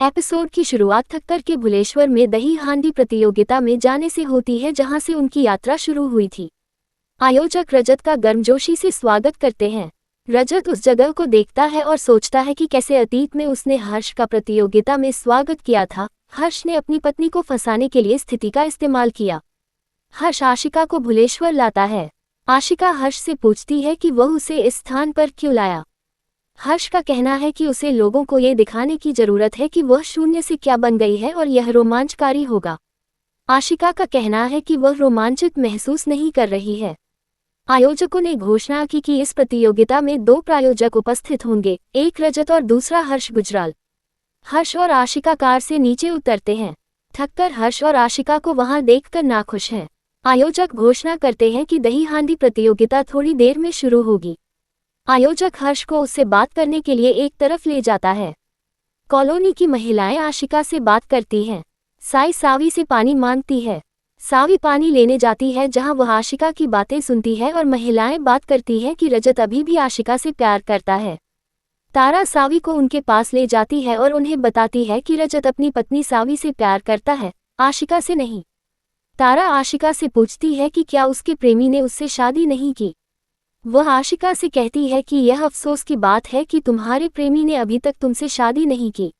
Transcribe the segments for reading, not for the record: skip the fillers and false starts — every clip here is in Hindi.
एपिसोड की शुरुआत ठक्कर के भुलेश्वर में दही हांडी प्रतियोगिता में जाने से होती है, जहां से उनकी यात्रा शुरू हुई थी। आयोजक रजत का गर्मजोशी से स्वागत करते हैं। रजत उस जगह को देखता है और सोचता है कि कैसे अतीत में उसने हर्ष का प्रतियोगिता में स्वागत किया था। हर्ष ने अपनी पत्नी को फंसाने के लिए स्थिति का इस्तेमाल किया। हर्ष आशिका को भुलेश्वर लाता है। आशिका हर्ष से पूछती है कि वह उसे इस स्थान पर क्यों लाया। हर्ष का कहना है कि उसे लोगों को ये दिखाने की जरूरत है कि वह शून्य से क्या बन गई है और यह रोमांचकारी होगा। आशिका का कहना है कि वह रोमांचित महसूस नहीं कर रही है। आयोजकों ने घोषणा की कि इस प्रतियोगिता में 2 प्रायोजक उपस्थित होंगे, एक रजत और दूसरा हर्ष गुजराल। हर्ष और आशिका कार से नीचे उतरते हैं। ठक्कर हर्ष और आशिका को वहां देखकर नाखुश हैं। आयोजक घोषणा करते हैं कि दही हांडी प्रतियोगिता थोड़ी देर में शुरू होगी। आयोजक हर्ष को उससे बात करने के लिए एक तरफ ले जाता है। कॉलोनी की महिलाएं आशिका से बात करती हैं। साई सावी से पानी मांगती है। सावी पानी लेने जाती है, जहां वह आशिका की बातें सुनती है और महिलाएं बात करती हैं कि रजत अभी भी आशिका से प्यार करता है। तारा सावी को उनके पास ले जाती है और उन्हें बताती है कि रजत अपनी पत्नी सावी से प्यार करता है, आशिका से नहीं। तारा आशिका से पूछती है कि क्या उसके प्रेमी ने उससे शादी नहीं की। वह आशिका से कहती है कि यह अफसोस की बात है कि तुम्हारे प्रेमी ने अभी तक तुमसे शादी नहीं की।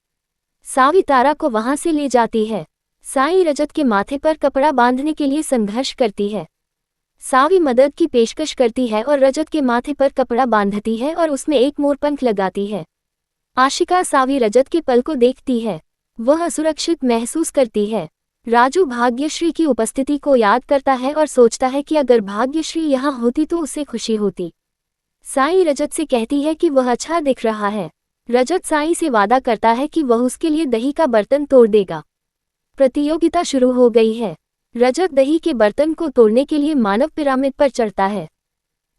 सावी तारा को वहां से ले जाती है। साई रजत के माथे पर कपड़ा बांधने के लिए संघर्ष करती है। सावी मदद की पेशकश करती है और रजत के माथे पर कपड़ा बांधती है और उसमें एक मोरपंख लगाती है। आशिका सावी रजत के पल को देखती है। वह असुरक्षित महसूस करती है। राजू भाग्यश्री की उपस्थिति को याद करता है और सोचता है कि अगर भाग्यश्री यहाँ होती तो उसे खुशी होती। साई रजत से कहती है कि वह अच्छा दिख रहा है। रजत साई से वादा करता है कि वह उसके लिए दही का बर्तन तोड़ देगा। प्रतियोगिता शुरू हो गई है। रजत दही के बर्तन को तोड़ने के लिए मानव पिरामिड पर चढ़ता है।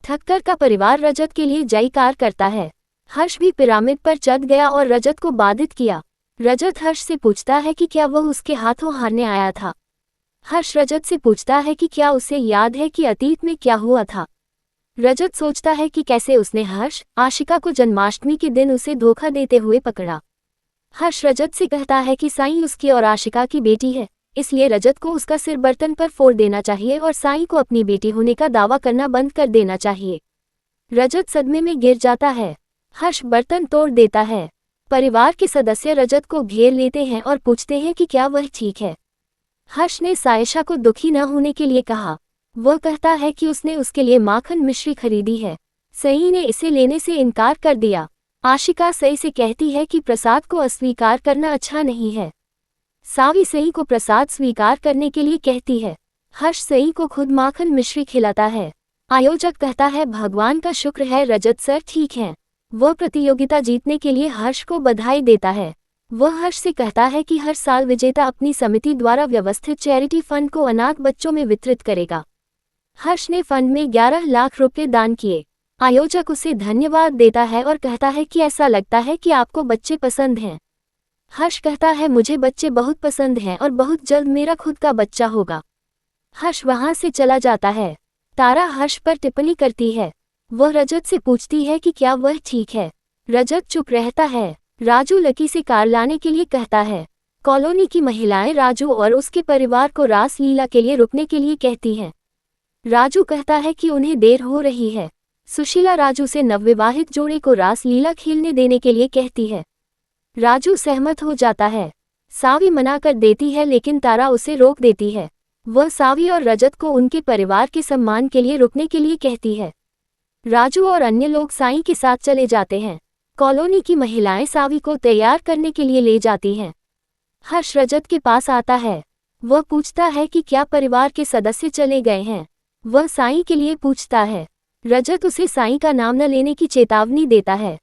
ठक्कर का परिवार रजत के लिए जयकार करता है। हर्ष भी पिरामिड पर चढ़ गया और रजत को बाधित किया। रजत हर्ष से पूछता है कि क्या वह उसके हाथों हारने आया था। हर्ष रजत से पूछता है कि क्या उसे याद है कि अतीत में क्या हुआ था। रजत सोचता है कि कैसे उसने हर्ष आशिका को जन्माष्टमी के दिन उसे धोखा देते हुए पकड़ा। हर्ष रजत से कहता है कि साई उसकी और आशिका की बेटी है, इसलिए रजत को उसका सिर बर्तन पर फोड़ देना चाहिए और साई को अपनी बेटी होने का दावा करना बंद कर देना चाहिए। रजत सदमे में गिर जाता है। हर्ष बर्तन तोड़ देता है। परिवार के सदस्य रजत को घेर लेते हैं और पूछते हैं कि क्या वह ठीक है। हर्ष ने सायशा को दुखी न होने के लिए कहा। वह कहता है कि उसने उसके लिए माखन मिश्री खरीदी है। सई ने इसे लेने से इनकार कर दिया। आशिका सई से कहती है कि प्रसाद को अस्वीकार करना अच्छा नहीं है। सावी सई को प्रसाद स्वीकार करने के लिए कहती है। हर्ष सई को खुद माखन मिश्री खिलाता है। आयोजक कहता है भगवान का शुक्र है रजत सर ठीक हैं। वह प्रतियोगिता जीतने के लिए हर्ष को बधाई देता है। वह हर्ष से कहता है कि हर साल विजेता अपनी समिति द्वारा व्यवस्थित चैरिटी फंड को अनाथ बच्चों में वितरित करेगा। हर्ष ने फंड में 11 लाख रुपए दान किए। आयोजक उसे धन्यवाद देता है और कहता है कि ऐसा लगता है कि आपको बच्चे पसंद हैं। हर्ष कहता है मुझे बच्चे बहुत पसंद हैं और बहुत जल्द मेरा खुद का बच्चा होगा। हर्ष वहां से चला जाता है। तारा हर्ष पर टिप्पणी करती है। वह रजत से पूछती है कि क्या वह ठीक है। रजत चुप रहता है। राजू लकी से कार लाने के लिए कहता है। कॉलोनी की महिलाएं राजू और उसके परिवार को रास लीला के लिए रुकने के लिए कहती हैं। राजू कहता है कि उन्हें देर हो रही है। सुशीला राजू से नवविवाहित जोड़े को रास लीला खेलने देने के लिए कहती है। राजू सहमत हो जाता है। सावी मना कर देती है, लेकिन तारा उसे रोक देती है। वह सावी और रजत को उनके परिवार के सम्मान के लिए रुकने के लिए कहती है। राजू और अन्य लोग साई के साथ चले जाते हैं। कॉलोनी की महिलाएं सावी को तैयार करने के लिए ले जाती हैं। हर्ष रजत के पास आता है। वह पूछता है कि क्या परिवार के सदस्य चले गए हैं। वह साई के लिए पूछता है। रजत उसे साई का नाम न लेने की चेतावनी देता है।